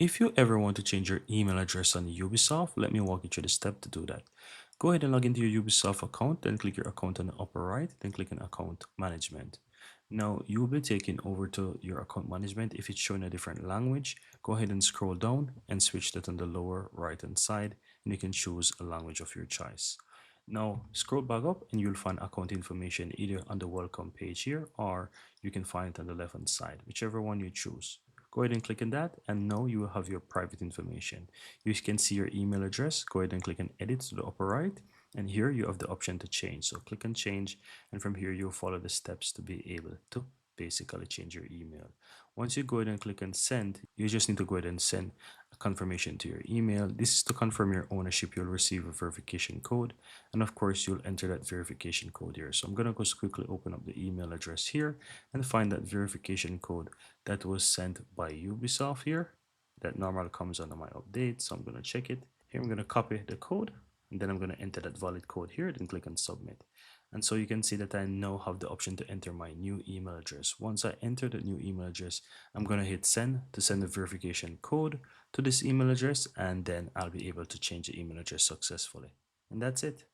If you ever want to change your email address on Ubisoft, let me walk you through the step to do that. Go ahead and log into your Ubisoft account, then click your account on the upper right, then click on Account Management. Now, you'll be taken over to your account management. If it's showing a different language, go ahead and scroll down and switch that on the lower right hand side, and you can choose a language of your choice. Now, scroll back up and you'll find account information either on the welcome page here or you can find it on the left hand side, whichever one you choose. Go ahead and click on that, and now you will have your private information. You can see your email address. Go ahead and click on edit to the upper right, and here you have the option to change. So click on change, and from here you'll follow the steps to be able to basically change your email. Once you go ahead and click on send, you just need to go ahead and send a confirmation to your email. This is to confirm your ownership. You'll receive a verification code, and of course you'll enter that verification code here. So I'm going to just quickly open up the email address here and find that verification code that was sent by Ubisoft here. That normally comes under my update, so I'm going to check it. Here I'm going to copy the code, and then I'm going to enter that valid code here, then click on submit. And so you can see that I now have the option to enter my new email address. Once I enter the new email address, I'm going to hit send to send the verification code to this email address, and then I'll be able to change the email address successfully. And that's it.